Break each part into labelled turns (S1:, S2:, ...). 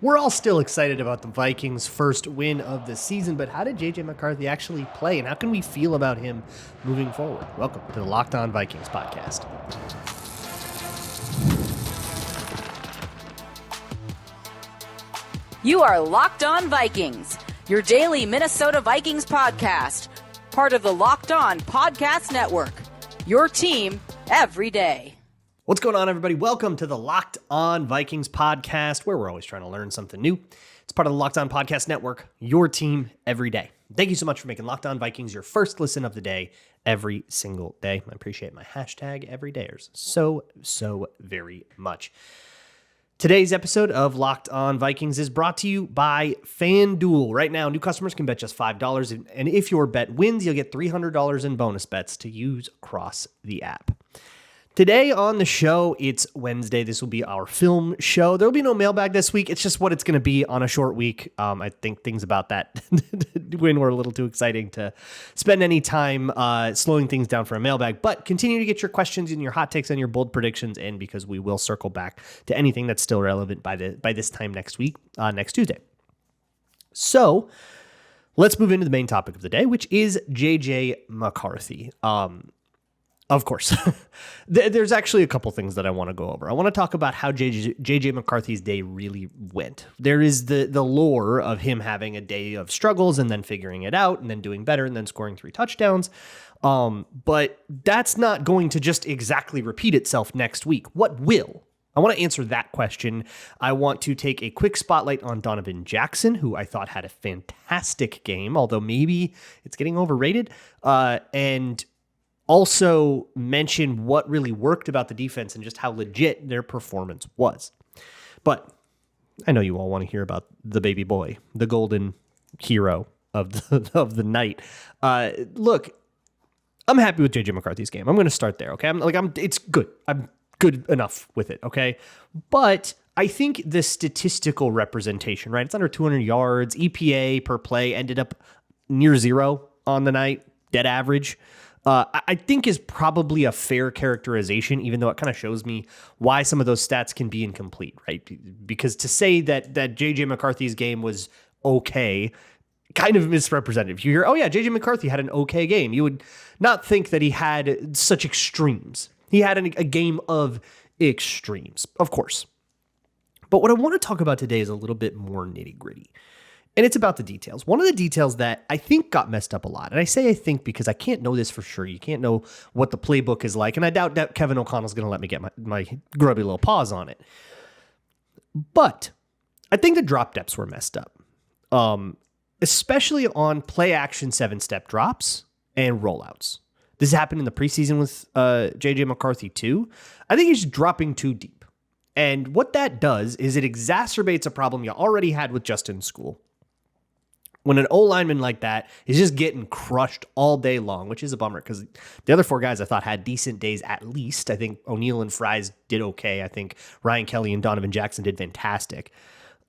S1: We're all still excited about the Vikings' first win of the season, but how did J.J. McCarthy actually play, and how can we feel about him moving forward? Welcome to the Locked On Vikings podcast.
S2: You are Locked On Vikings, your daily Minnesota Vikings podcast, part of the Locked On Podcast Network, your team every day.
S1: What's going on, everybody? Welcome to the Locked On Vikings podcast, where we're always trying to learn something new. It's part of the Locked On Podcast Network, your team every day. Thank you so much for making Locked On Vikings your first listen of the day every single day. I appreciate my hashtag everydayers so very much. Today's episode of Locked On Vikings is brought to you by FanDuel. Right now, new customers can bet just $5, and if your bet wins, you'll get $300 in bonus bets to use across the app. Today on the show, it's Wednesday. This will be our film show. There will be no mailbag this week. It's just what it's going to be on a short week. I think things about that when we're a little too exciting to spend any time slowing things down for a mailbag. But continue to get your questions and your hot takes and your bold predictions in, because we will circle back to anything that's still relevant by this time next week, next Tuesday. So let's move into the main topic of the day, which is J.J. McCarthy. Of course, there's actually a couple things that I want to go over. I want to talk about how J.J. McCarthy's day really went. There is the lore of him having a day of struggles and then figuring it out and then doing better and then scoring 3 touchdowns. But that's not going to just exactly repeat itself next week. What will? I want to answer that question. I want to take a quick spotlight on Donovan Jackson, who I thought had a fantastic game, although maybe it's getting overrated. And also mention what really worked about the defense and just how legit their performance was. But I know you all want to hear about the baby boy, the golden hero of the night. Look, I'm happy with JJ McCarthy's game. I'm going to start there. Okay. It's good. I'm good enough with it. Okay. But I think the statistical representation, right? It's under 200 yards. EPA per play ended up near 0 on the night, dead average. I think is probably a fair characterization, even though it kind of shows me why some of those stats can be incomplete, right? Because to say that J.J. McCarthy's game was okay, kind of misrepresented. If you hear, oh yeah, J.J. McCarthy had an okay game, you would not think that he had such extremes. He had a game of extremes, of course. But what I want to talk about today is a little bit more nitty gritty. And it's about the details. One of the details that I think got messed up a lot, and I say I think because I can't know this for sure. You can't know what the playbook is like, and I doubt that Kevin O'Connell's going to let me get my grubby little paws on it. But I think the drop depths were messed up, especially on play action 7-step drops and rollouts. This happened in the preseason with J.J. McCarthy too. I think he's dropping too deep. And what that does is it exacerbates a problem you already had with Justin School. When an O-lineman like that is just getting crushed all day long, which is a bummer because the other 4 guys I thought had decent days at least. I think O'Neal and Fries did okay. I think Ryan Kelly and Donovan Jackson did fantastic.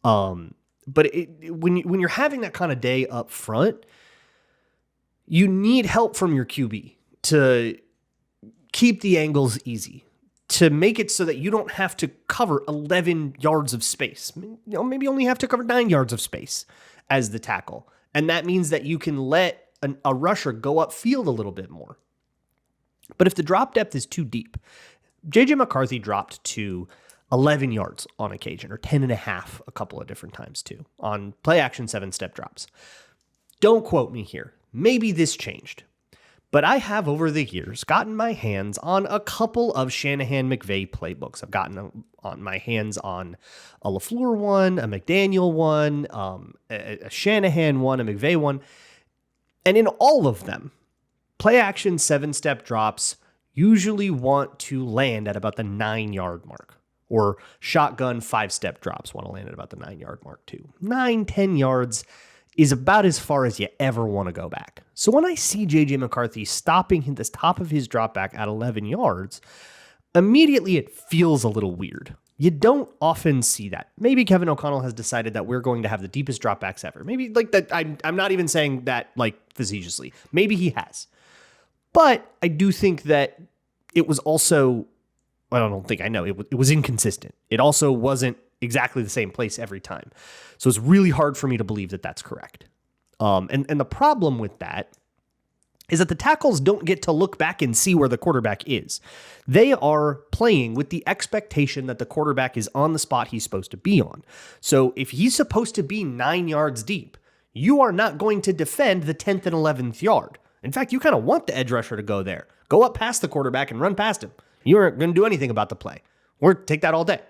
S1: But when you're having that kind of day up front, you need help from your QB to keep the angles easy, to make it so that you don't have to cover 11 yards of space. Maybe only have to cover 9 yards of space as the tackle. And that means that you can let a rusher go upfield a little bit more. But if the drop depth is too deep, J.J. McCarthy dropped to 11 yards on occasion, or 10.5 a couple of different times too, on play action 7-step drops. Don't quote me here. Maybe this changed. But I have, over the years, gotten my hands on a couple of Shanahan-McVay playbooks. I've gotten on my hands on a LaFleur one, a McDaniel one, a Shanahan one, a McVay one. And in all of them, play-action 7-step drops usually want to land at about the 9-yard mark. Or shotgun 5-step drops want to land at about the 9-yard mark too. 9-10 yards is about as far as you ever want to go back. So when I see J.J. McCarthy stopping at the top of his drop back at 11 yards, immediately it feels a little weird. You don't often see that. Maybe Kevin O'Connell has decided that we're going to have the deepest dropbacks ever. Maybe like that. I'm not even saying that like facetiously. Maybe he has. But I do think that it was also, I don't think I know, it was inconsistent. It also wasn't exactly the same place every time. So it's really hard for me to believe that that's correct. And the problem with that is that the tackles don't get to look back and see where the quarterback is. They are playing with the expectation that the quarterback is on the spot he's supposed to be on. So if he's supposed to be 9 yards deep, you are not going to defend the 10th and 11th yard. In fact, you kind of want the edge rusher to go there. Go up past the quarterback and run past him. You aren't going to do anything about the play. Or take that all day.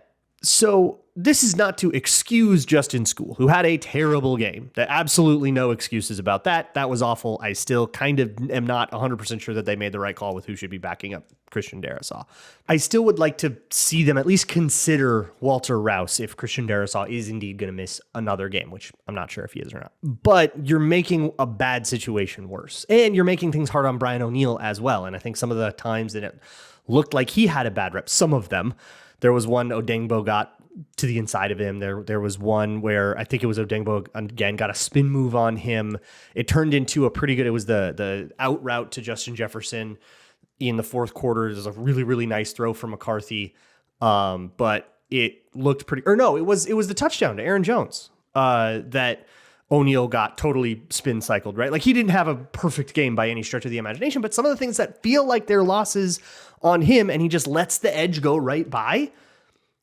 S1: So this is not to excuse Justin School, who had a terrible game. There absolutely no excuses about that. That was awful. I still kind of am not 100% sure that they made the right call with who should be backing up Christian Darrisaw. I still would like to see them at least consider Walter Rouse if Christian Darrisaw is indeed going to miss another game, which I'm not sure if he is or not. But you're making a bad situation worse. And you're making things hard on Brian O'Neill as well. And I think some of the times that it looked like he had a bad rep, some of them, there was one Odengbo got to the inside of him. There was one where I think it was Odengbo again got a spin move on him. It turned into a pretty good. It was the out route to Justin Jefferson in the fourth quarter. It was a really, really nice throw from McCarthy, but it looked pretty. Or no, it was the touchdown to Aaron Jones that O'Neill got totally spin cycled, right? Like he didn't have a perfect game by any stretch of the imagination, but some of the things that feel like they're losses on him and he just lets the edge go right by,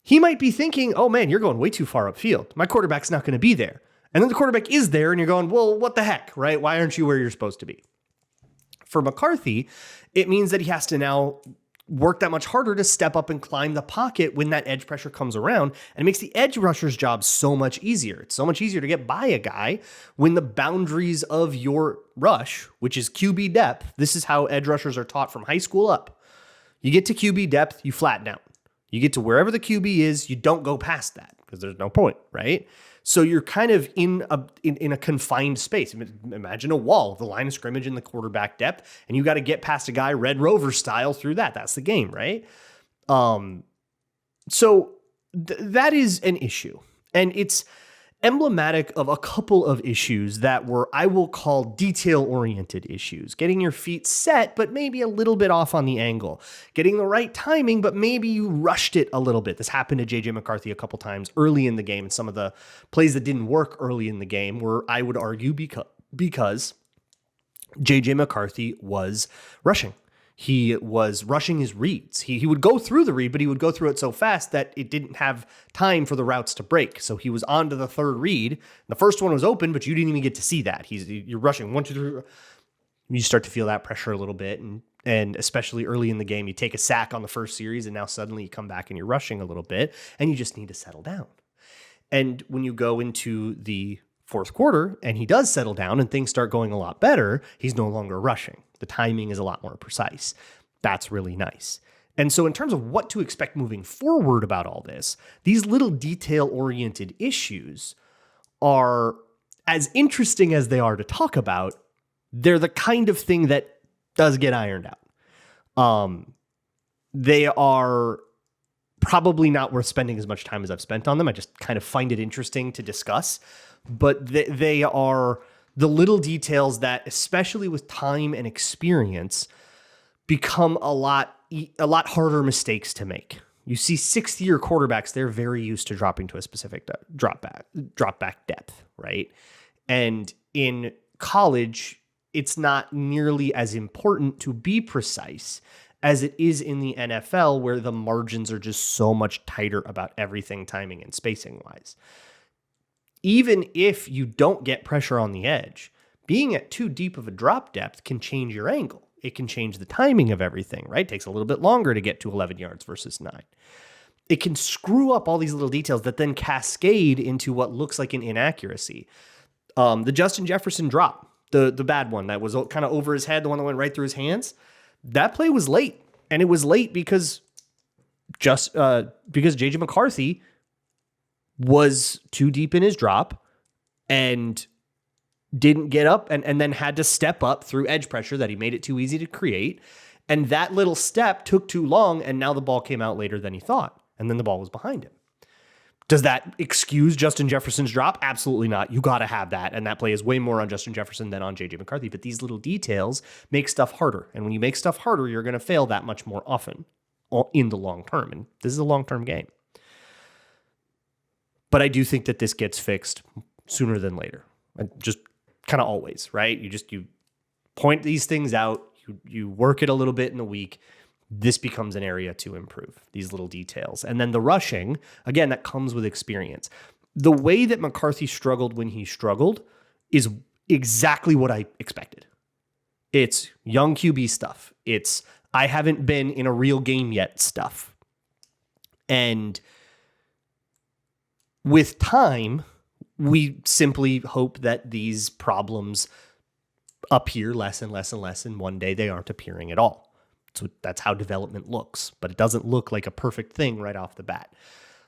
S1: he might be thinking, oh man, you're going way too far upfield. My quarterback's not going to be there. And then the quarterback is there and you're going, well, what the heck, right? Why aren't you where you're supposed to be? For McCarthy, it means that he has to now work that much harder to step up and climb the pocket when that edge pressure comes around, and it makes the edge rusher's job so much easier. It's so much easier to get by a guy when the boundaries of your rush, which is QB depth, this is how edge rushers are taught from high school up. You get to QB depth, you flatten out. You get to wherever the QB is, you don't go past that because there's no point, right? So you're kind of in a confined space. Imagine a wall, the line of scrimmage and the quarterback depth, and you got to get past a guy Red Rover style through that. That's the game, right? So that is an issue, and it's emblematic of a couple of issues that were, I will call, detail-oriented issues. Getting your feet set, but maybe a little bit off on the angle. Getting the right timing, but maybe you rushed it a little bit. This happened to J.J. McCarthy a couple times early in the game, and some of the plays that didn't work early in the game were, I would argue, because J.J. McCarthy was rushing. He was rushing his reads. He would go through the read, but he would go through it so fast that it didn't have time for the routes to break. So he was on to the third read. The first one was open, but you didn't even get to see that. You're rushing 1, 2, 3. You start to feel that pressure a little bit. And especially early in the game, you take a sack on the first series, and now suddenly you come back and you're rushing a little bit, and you just need to settle down. And when you go into the fourth quarter and he does settle down and things start going a lot better, he's no longer rushing. The timing is a lot more precise. That's really nice. And so in terms of what to expect moving forward about all this, these little detail-oriented issues are, as interesting as they are to talk about, they're the kind of thing that does get ironed out. They are probably not worth spending as much time as I've spent on them. I just kind of find it interesting to discuss. But they are the little details that, especially with time and experience, become a lot harder mistakes to make. You see 6th-year quarterbacks, they're very used to dropping to a specific drop back depth, right? And in college, it's not nearly as important to be precise as it is in the NFL, where the margins are just so much tighter about everything timing and spacing-wise. Even if you don't get pressure on the edge, being at too deep of a drop depth can change your angle. It can change the timing of everything, right? It takes a little bit longer to get to 11 yards versus 9. It can screw up all these little details that then cascade into what looks like an inaccuracy. The Justin Jefferson drop, the bad one that was kind of over his head, the one that went right through his hands, that play was late. And it was late because J.J. McCarthy was too deep in his drop and didn't get up and then had to step up through edge pressure that he made it too easy to create. And that little step took too long, and now the ball came out later than he thought. And then the ball was behind him. Does that excuse Justin Jefferson's drop? Absolutely not. You got to have that. And that play is way more on Justin Jefferson than on J.J. McCarthy. But these little details make stuff harder. And when you make stuff harder, you're going to fail that much more often in the long term. And this is a long-term game. But I do think that this gets fixed sooner than later. Just kind of always, right? You point these things out, you work it a little bit in a week. This becomes an area to improve, these little details. And then the rushing, again, that comes with experience. The way that McCarthy struggled when he struggled is exactly what I expected. It's young QB stuff. It's I haven't been in a real game yet stuff. And with time, we simply hope that these problems appear less and less and less, and one day they aren't appearing at all. So that's how development looks, but it doesn't look like a perfect thing right off the bat.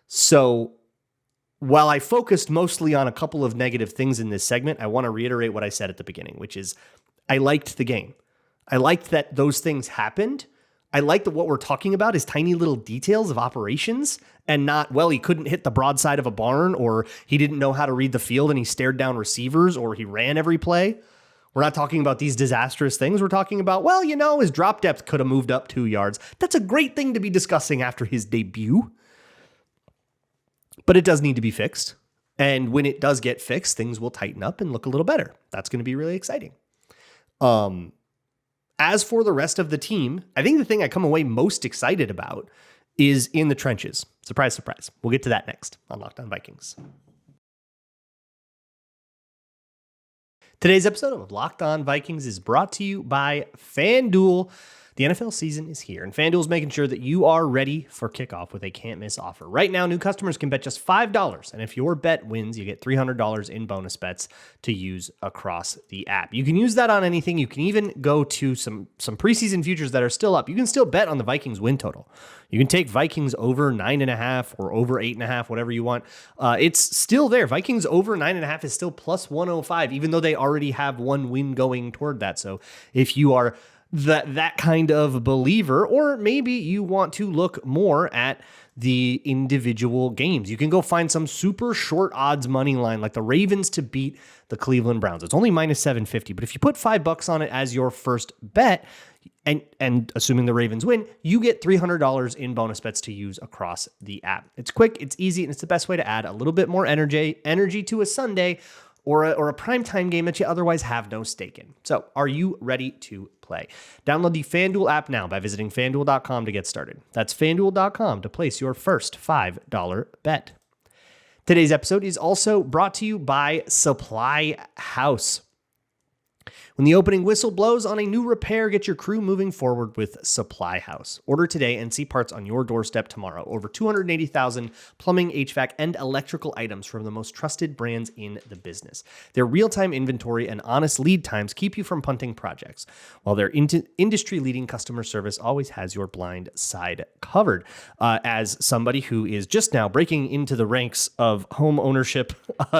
S1: So while I focused mostly on a couple of negative things in this segment, I want to reiterate what I said at the beginning, which is I liked the game. I liked that those things happened. I like that what we're talking about is tiny little details of operations and not, well, he couldn't hit the broadside of a barn, or he didn't know how to read the field and he stared down receivers, or he ran every play. We're not talking about these disastrous things. We're talking about, well, his drop depth could have moved up 2 yards. That's a great thing to be discussing after his debut. But it does need to be fixed. And when it does get fixed, things will tighten up and look a little better. That's going to be really exciting. As for the rest of the team, I think the thing I come away most excited about is in the trenches. Surprise, surprise. We'll get to that next on Locked On Vikings. Today's episode of Locked On Vikings is brought to you by FanDuel. The NFL season is here, and FanDuel is making sure that you are ready for kickoff with a can't-miss offer. Right now, new customers can bet just $5, and if your bet wins, you get $300 in bonus bets to use across the app. You can use that on anything. You can even go to some preseason futures that are still up. You can still bet on the Vikings win total. You can take Vikings over 9.5 or over 8.5, whatever you want. It's still there. Vikings over 9.5 is still plus 105, even though they already have one win going toward that. So if you are that kind of believer, or maybe you want to look more at the individual games, you can go find some super short odds money line like the Ravens to beat the Cleveland Browns. It's only minus 750, but if you put $5 on it as your first bet, and assuming the Ravens win, you get $300 in bonus bets to use across the app. It's quick, it's easy, and it's the best way to add a little bit more energy to a Sunday or a primetime game that you otherwise have no stake in. So are you ready to play? Download the FanDuel app now by visiting FanDuel.com to get started. That's FanDuel.com to place your first $5 bet. Today's episode is also brought to you by Supply House. When the opening whistle blows on a new repair, get your crew moving forward with Supply House. Order today and see parts on your doorstep tomorrow. Over 280,000 plumbing, HVAC, and electrical items from the most trusted brands in the business. Their real-time inventory and honest lead times keep you from punting projects, while their industry-leading customer service always has your blind side covered. As somebody who is just now breaking into the ranks of home ownership,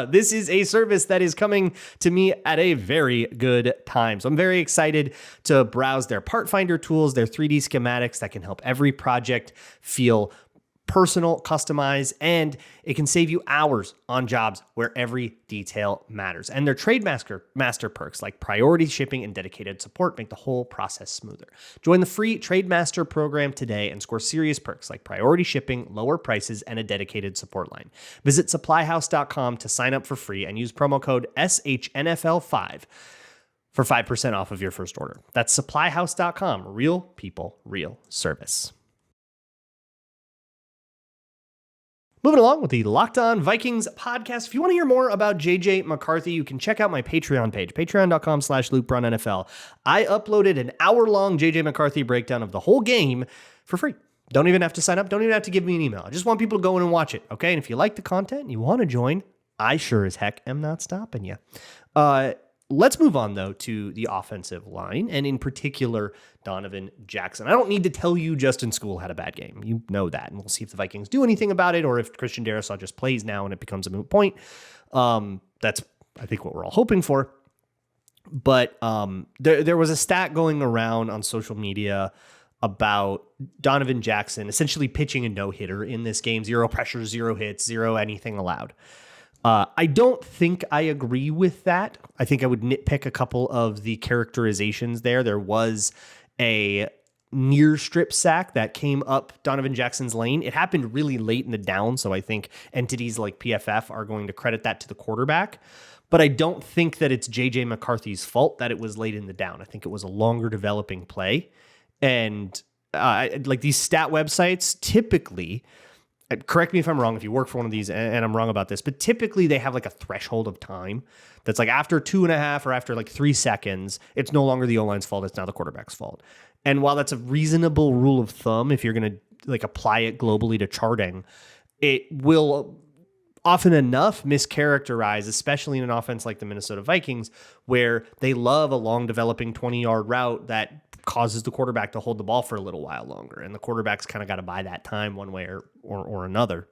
S1: this is a service that is coming to me at a very good time. So I'm very excited to browse their part finder tools, their 3D schematics that can help every project feel personal, customized, and it can save you hours on jobs where every detail matters. And their Trade Master perks like priority shipping and dedicated support make the whole process smoother. Join the free Trade Master program today and score serious perks like priority shipping, lower prices, and a dedicated support line. Visit supplyhouse.com to sign up for free and use promo code SHNFL5 for 5% off of your first order. That's supplyhouse.com. Real people, real service. Moving along with the Locked On Vikings podcast. If you want to hear more about JJ McCarthy, you can check out my Patreon page, patreon.com/LukeBrunnNFL. I uploaded an hour-long JJ McCarthy breakdown of the whole game for free. Don't even have to sign up. Don't even have to give me an email. I just want people to go in and watch it, okay? And if you like the content and you want to join, I sure as heck am not stopping you. Let's move on, though, to the offensive line, and in particular, Donovan Jackson. I don't need to tell you Justin School had a bad game. You know that, and we'll see if the Vikings do anything about it, or if Christian Darrisaw just plays now and it becomes a moot point. That's, I think, what we're all hoping for. But there was a stat going around on social media about Donovan Jackson essentially pitching a no-hitter in this game. 0 pressure, 0 hits, 0 anything allowed. I don't think I agree with that. I think I would nitpick a couple of the characterizations there. There was a near strip sack that came up Donovan Jackson's lane. It happened really late in the down, so I think entities like PFF are going to credit that to the quarterback. But I don't think that it's J.J. McCarthy's fault that it was late in the down. I think it was a longer developing play. And like these stat websites, typically, correct me if I'm wrong, if you work for one of these and I'm wrong about this, but typically they have like a threshold of time that's like after 2.5 or after like 3 seconds, it's no longer the O-line's fault, it's now the quarterback's fault. And while that's a reasonable rule of thumb, if you're going to like apply it globally to charting, it will often enough mischaracterize, especially in an offense like the Minnesota Vikings, where they love a long developing 20-yard route that causes the quarterback to hold the ball for a little while longer. And the quarterback's kind of got to buy that time one way or another.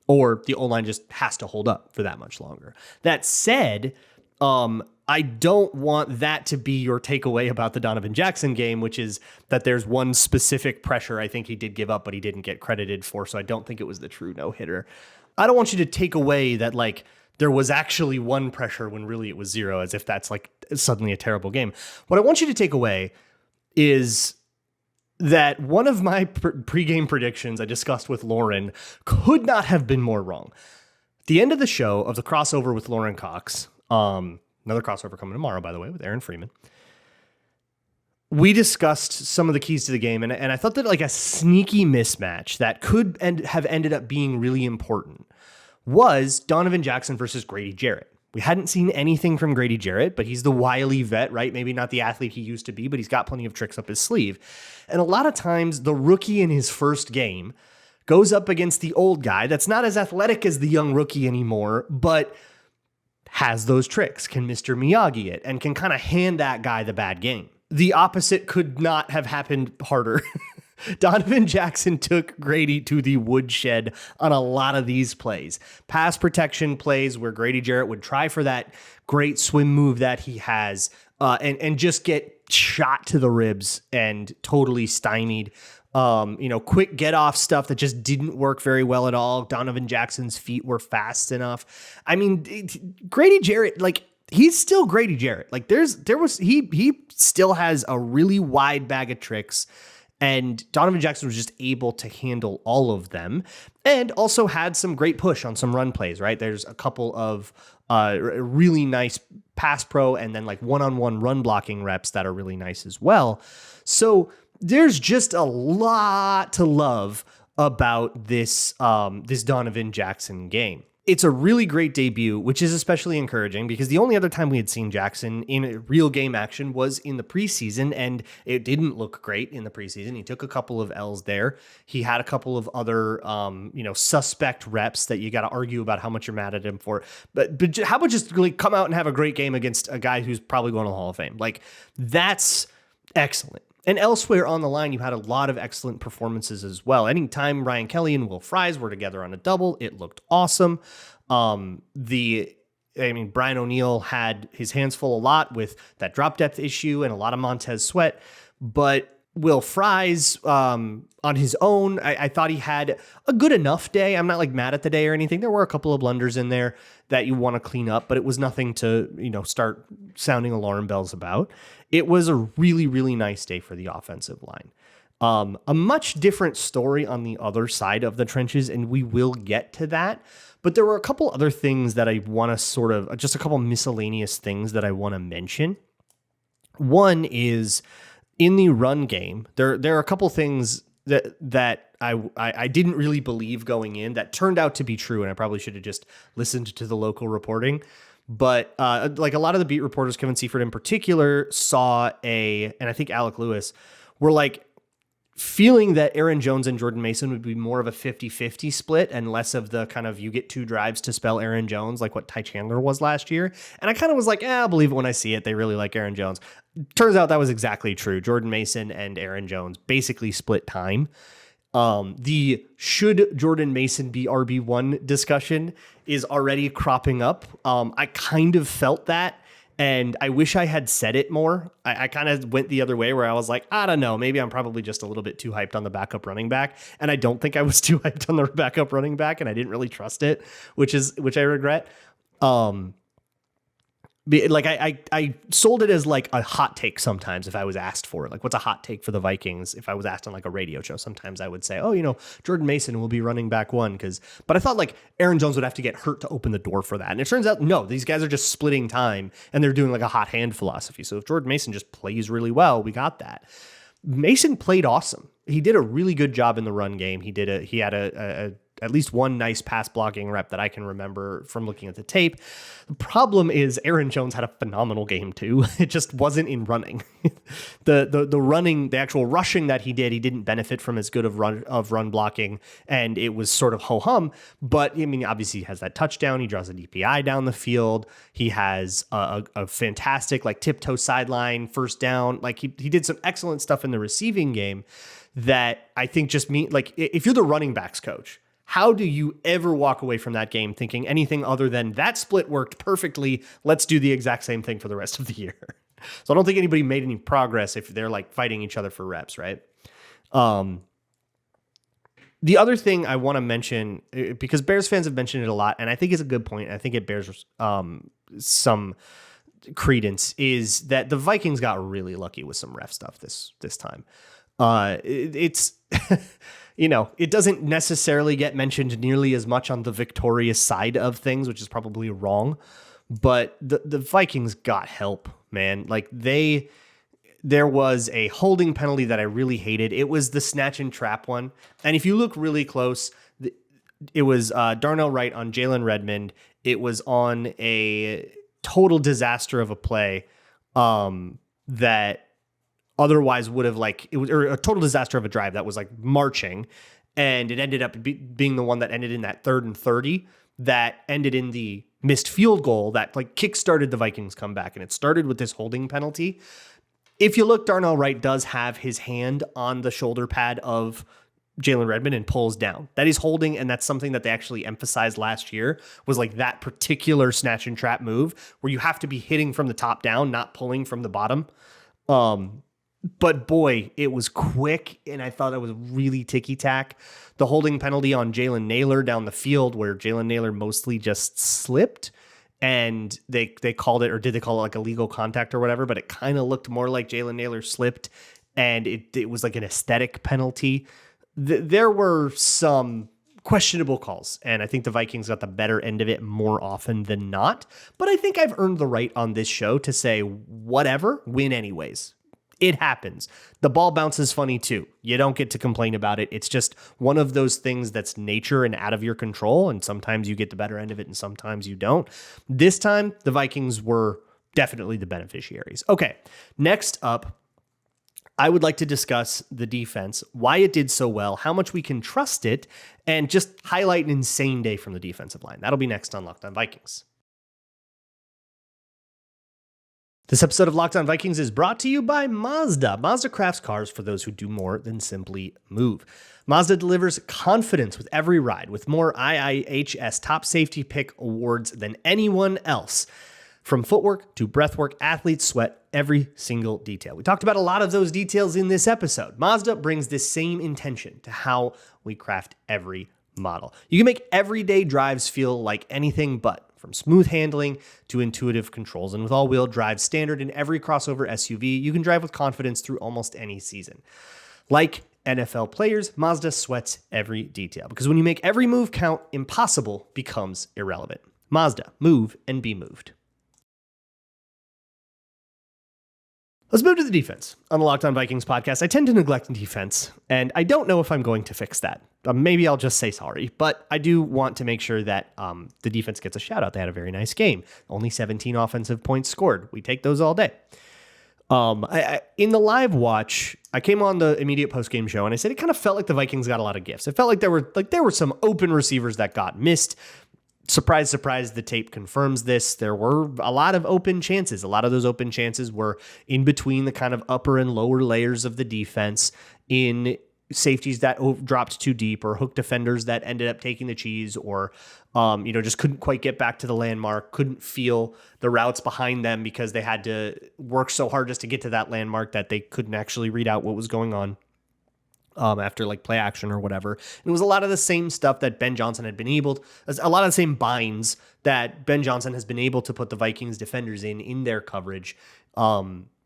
S1: Or the O-line just has to hold up for that much longer. That said, I don't want that to be your takeaway about the Donovan Jackson game, which is that there's one specific pressure I think he did give up, but he didn't get credited for. So I don't think it was the true no-hitter. I don't want you to take away that like there was actually one pressure when really it was zero, as if that's like suddenly a terrible game. What I want you to take away is that one of my pregame predictions I discussed with Lauren could not have been more wrong. At the end of the show of the crossover with Lauren Cox, another crossover coming tomorrow, by the way, with Aaron Freeman, we discussed some of the keys to the game, and I thought that like a sneaky mismatch that could have ended up being really important was Donovan Jackson versus Grady Jarrett. We hadn't seen anything from Grady Jarrett, but he's the wily vet, right? Maybe not the athlete he used to be, but he's got plenty of tricks up his sleeve. And a lot of times the rookie in his first game goes up against the old guy that's not as athletic as the young rookie anymore, but has those tricks, can Mr. Miyagi it, and can kind of hand that guy the bad game. The opposite could not have happened harder. Donovan Jackson took Grady to the woodshed on a lot of these plays. Pass protection plays where Grady Jarrett would try for that great swim move that he has and just get shot to the ribs and totally stymied. Quick get off stuff that just didn't work very well at all. Donovan Jackson's feet were fast enough. I mean, Grady Jarrett, like, he's still Grady Jarrett. Like he still has a really wide bag of tricks. And Donovan Jackson was just able to handle all of them and also had some great push on some run plays, right? There's a couple of really nice pass pro and then like one-on-one run blocking reps that are really nice as well. So there's just a lot to love about this Donovan Jackson game. It's a really great debut, which is especially encouraging because the only other time we had seen Jackson in real game action was in the preseason, and it didn't look great in the preseason. He took a couple of L's there. He had a couple of other, suspect reps that you got to argue about how much you're mad at him for. But how about just really come out and have a great game against a guy who's probably going to the Hall of Fame? Like, that's excellent. And elsewhere on the line, you had a lot of excellent performances as well. Anytime Ryan Kelly and Will Fries were together on a double, it looked awesome. Brian O'Neill had his hands full a lot with that drop depth issue and a lot of Montez Sweat. But Will Fries, on his own, I thought he had a good enough day. I'm not like mad at the day or anything. There were a couple of blunders in there that you want to clean up, but it was nothing to, start sounding alarm bells about. It was a really, really nice day for the offensive line. A much different story on the other side of the trenches, and we will get to that. But there were a couple other things that I want to just a couple miscellaneous things that I want to mention. One is in the run game, there are a couple things that I didn't really believe going in that turned out to be true, and I probably should have just listened to the local reporting. But like a lot of the beat reporters, Kevin Seifert in particular, saw and I think Alec Lewis were like feeling that Aaron Jones and Jordan Mason would be more of a 50-50 split and less of the kind of you get 2 drives to spell Aaron Jones like what Ty Chandler was last year. And I kind of was like, I'll believe it when I see it. They really like Aaron Jones. Turns out that was exactly true. Jordan Mason and Aaron Jones basically split time. The should Jordan Mason be RB1 discussion is already cropping up. I kind of felt that, and I wish I had said it more. I kind of went the other way where I was like, I don't know, maybe I'm probably just a little bit too hyped on the backup running back. And I don't think I was too hyped on the backup running back, and I didn't really trust it, which I regret. Like I sold it as like a hot take sometimes if I was asked for it. Like, what's a hot take for the Vikings? If I was asked on like a radio show, sometimes I would say, oh, Jordan Mason will be running back one. But I thought like Aaron Jones would have to get hurt to open the door for that. And it turns out, no, these guys are just splitting time and they're doing like a hot hand philosophy. So if Jordan Mason just plays really well, we got that. Mason played awesome. He did a really good job in the run game. He had at least one nice pass blocking rep that I can remember from looking at the tape. The problem is Aaron Jones had a phenomenal game too. It just wasn't in running. The running, the actual rushing that he didn't benefit from as good of run blocking, and it was sort of ho-hum. But I mean, obviously he has that touchdown. He draws a DPI down the field. He has a fantastic like tiptoe sideline first down. Like he did some excellent stuff in the receiving game that I think just mean like if you're the running backs coach, how do you ever walk away from that game thinking anything other than that split worked perfectly? Let's do the exact same thing for the rest of the year. So I don't think anybody made any progress if they're like fighting each other for reps, right? The other thing I want to mention, because Bears fans have mentioned it a lot, and I think it's a good point, and I think it bears some credence, is that the Vikings got really lucky with some ref stuff this time. It's it doesn't necessarily get mentioned nearly as much on the victorious side of things, which is probably wrong, but the Vikings got help, man. Like there was a holding penalty that I really hated. It was the snatch and trap one. And if you look really close, it was Darnell Wright on Jalen Redmond. It was on a total disaster of a play that otherwise would have it was a total disaster of a drive that was like marching, and it ended up being the one that ended in that 3rd and 30 that ended in the missed field goal that like kickstarted the Vikings comeback. And it started with this holding penalty. If you look, Darnell Wright does have his hand on the shoulder pad of Jalen Redmond and pulls down. That is holding, and that's something that they actually emphasized last year, was like that particular snatch and trap move where you have to be hitting from the top down, not pulling from the bottom. But boy, it was quick, and I thought it was really ticky-tack. The holding penalty on Jalen Nailor down the field, where Jalen Nailor mostly just slipped, and they called it, or did they call it like illegal contact or whatever, but it kind of looked more like Jalen Nailor slipped, and it was like an aesthetic penalty. There were some questionable calls, and I think the Vikings got the better end of it more often than not, but I think I've earned the right on this show to say, whatever, win anyways. It happens. The ball bounces funny too. You don't get to complain about it. It's just one of those things that's nature and out of your control. And sometimes you get the better end of it and sometimes you don't. This time, the Vikings were definitely the beneficiaries. Okay, next up, I would like to discuss the defense, why it did so well, how much we can trust it, and just highlight an insane day from the defensive line. That'll be next on Locked On Vikings. This episode of Locked On Vikings is brought to you by Mazda. Mazda crafts cars for those who do more than simply move. Mazda delivers confidence with every ride, with more IIHS Top Safety Pick awards than anyone else. From footwork to breathwork, athletes sweat every single detail. We talked about a lot of those details in this episode. Mazda brings this same intention to how we craft every model. You can make everyday drives feel like anything but. From smooth handling to intuitive controls. And with all-wheel drive standard in every crossover SUV, you can drive with confidence through almost any season. Like NFL players, Mazda sweats every detail. Because when you make every move count, impossible becomes irrelevant. Mazda, move and be moved. Let's move to the defense. On the Locked On Vikings podcast, I tend to neglect defense, and I don't know if I'm going to fix that. Maybe I'll just say sorry, but I do want to make sure that the defense gets a shout out. They had a very nice game. Only 17 offensive points scored. We take those all day. In the live watch, I came on the immediate post-game show, and I said it kind of felt like the Vikings got a lot of gifts. It felt like there were some open receivers that got missed. Surprise, surprise, the tape confirms this. There were a lot of open chances. A lot of those open chances were in between the kind of upper and lower layers of the defense, in safeties that dropped too deep, or hook defenders that ended up taking the cheese, or just couldn't quite get back to the landmark, couldn't feel the routes behind them because they had to work so hard just to get to that landmark that they couldn't actually read out what was going on. after like play action or whatever. And it was a lot of the same stuff that Ben Johnson had been able, a lot of the same binds that Ben Johnson has been able to put the Vikings defenders in their coverage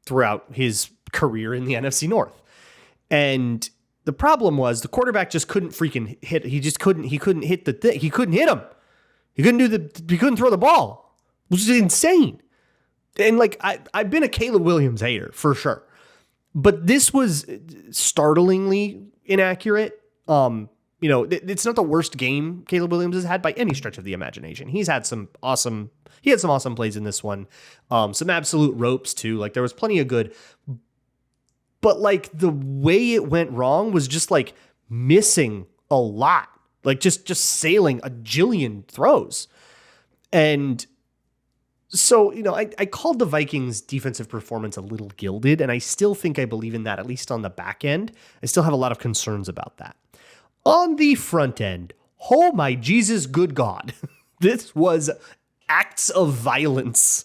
S1: throughout his career in the NFC North. And the problem was the quarterback just couldn't freaking hit. He couldn't hit the thing. He couldn't hit him. He couldn't throw the ball, which is insane. And like, I've been a Caleb Williams hater for sure. But this was startlingly inaccurate. It's not the worst game Caleb Williams has had by any stretch of the imagination. He had some awesome plays in this one. Some absolute ropes too. Like there was plenty of good. But like the way it went wrong was just like missing a lot. Like just sailing a jillion throws. And so, I called the Vikings defensive performance a little gilded, and I still think I believe in that, at least on the back end. I still have a lot of concerns about that. On the front end, oh my Jesus, good God. This was acts of violence.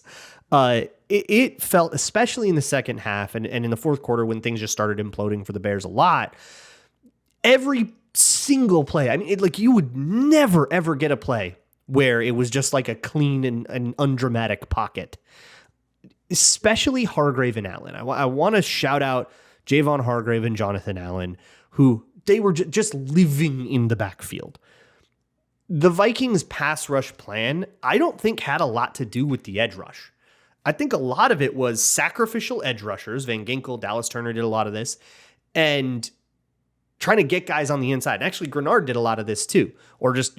S1: It felt, especially in the second half and in the fourth quarter when things just started imploding for the Bears a lot, every single play, I mean, you would never, ever get a play where it was just like a clean and undramatic pocket, especially Hargrave and Allen. I want to shout out Javon Hargrave and Jonathan Allen, who they were just living in the backfield. The Vikings pass rush plan, I don't think had a lot to do with the edge rush. I think a lot of it was sacrificial edge rushers. Van Ginkel, Dallas Turner did a lot of this, and trying to get guys on the inside. And actually, Grenard did a lot of this too, or just,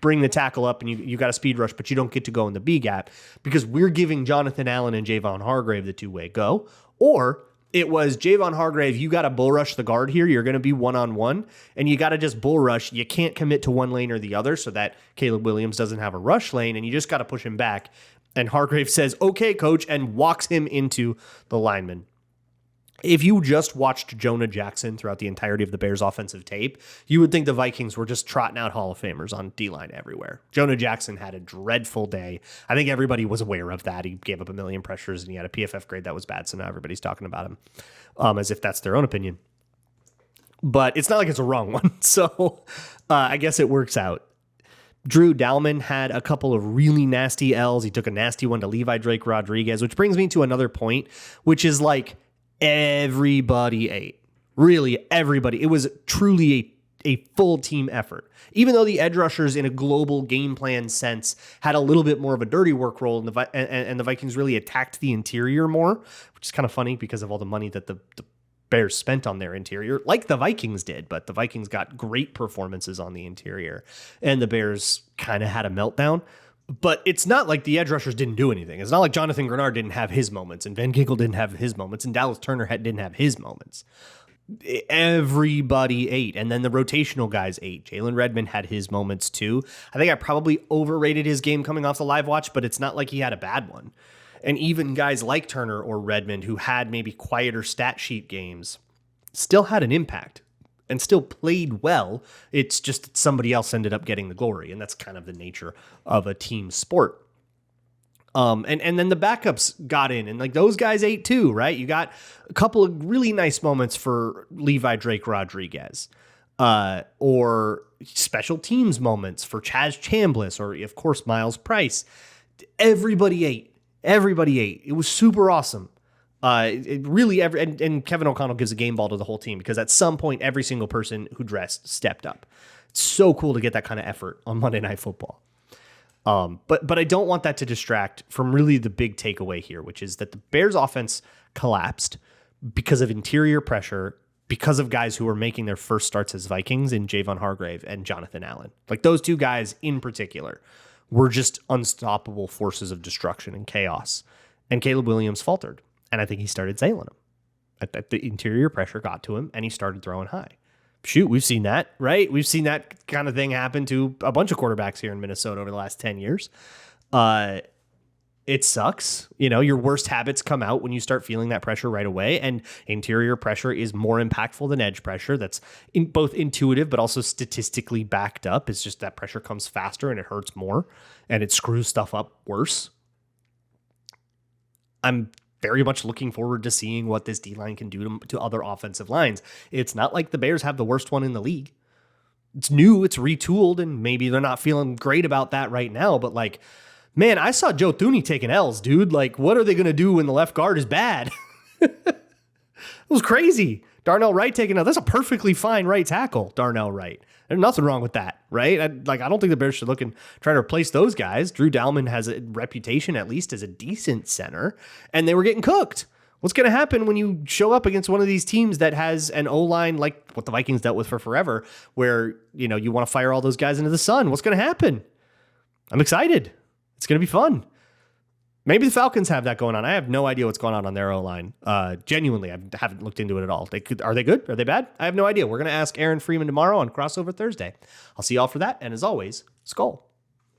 S1: bring the tackle up and you got a speed rush, but you don't get to go in the B gap because we're giving Jonathan Allen and Javon Hargrave the two-way go. Or it was Javon Hargrave, you got to bull rush the guard here. You're going to be one-on-one and you got to just bull rush. You can't commit to one lane or the other so that Caleb Williams doesn't have a rush lane and you just got to push him back. And Hargrave says, okay, coach, and walks him into the lineman. If you just watched Jonah Jackson throughout the entirety of the Bears offensive tape, you would think the Vikings were just trotting out Hall of Famers on D-line everywhere. Jonah Jackson had a dreadful day. I think everybody was aware of that. He gave up a million pressures and he had a PFF grade that was bad, so now everybody's talking about him as if that's their own opinion. But it's not like it's a wrong one, so I guess it works out. Drew Dalman had a couple of really nasty L's. He took a nasty one to Levi Drake Rodriguez, which brings me to another point, which is like, everybody ate. Really, everybody. It was truly a full team effort. Even though the edge rushers in a global game plan sense had a little bit more of a dirty work role, and the Vikings really attacked the interior more, which is kind of funny because of all the money that the Bears spent on their interior, like the Vikings did, but the Vikings got great performances on the interior, and the Bears kind of had a meltdown. But it's not like the edge rushers didn't do anything. It's not like Jonathan Grenard didn't have his moments and Van Ginkel didn't have his moments and Dallas Turner didn't have his moments. Everybody ate. And then the rotational guys ate. Jalen Redmond had his moments too. I think I probably overrated his game coming off the live watch, but it's not like he had a bad one. And even guys like Turner or Redmond who had maybe quieter stat sheet games still had an impact and still played well. It's just that somebody else ended up getting the glory, and that's kind of the nature of a team sport. And then the backups got in, and like those guys ate too, right? You got a couple of really nice moments for Levi Drake Rodriguez, or special teams moments for Chaz Chambliss, or of course Miles Price. Everybody ate. Everybody ate. It was super awesome. It really and Kevin O'Connell gives a game ball to the whole team because at some point every single person who dressed stepped up. It's so cool to get that kind of effort on Monday Night Football. But I don't want that to distract from really the big takeaway here, which is that the Bears offense collapsed because of interior pressure, because of guys who were making their first starts as Vikings in Javon Hargrave and Jonathan Allen. Like those two guys in particular were just unstoppable forces of destruction and chaos. And Caleb Williams faltered. And I think he started sailing him. The interior pressure got to him, and he started throwing high. Shoot, we've seen that, right? We've seen that kind of thing happen to a bunch of quarterbacks here in Minnesota over the last 10 years. It sucks. Your worst habits come out when you start feeling that pressure right away, and interior pressure is more impactful than edge pressure. That's both intuitive but also statistically backed up. It's just that pressure comes faster and it hurts more, and it screws stuff up worse. I'm very much looking forward to seeing what this D-line can do to other offensive lines. It's not like the Bears have the worst one in the league. It's new, it's retooled, and maybe they're not feeling great about that right now, but like, man, I saw Joe Thuney taking L's, dude. Like, what are they going to do when the left guard is bad? It was crazy. Darnell Wright taking out. That's a perfectly fine right tackle, Darnell Wright. There's nothing wrong with that, right? I don't think the Bears should look and try to replace those guys. Drew Dalman has a reputation, at least, as a decent center, and they were getting cooked. What's going to happen when you show up against one of these teams that has an O-line like what the Vikings dealt with for forever, where, you want to fire all those guys into the sun? What's going to happen? I'm excited. It's going to be fun. Maybe the Falcons have that going on. I have no idea what's going on their O-line. Genuinely, I haven't looked into it at all. Are they good? Are they bad? I have no idea. We're going to ask Aaron Freeman tomorrow on Crossover Thursday. I'll see y'all for that. And as always, Skull.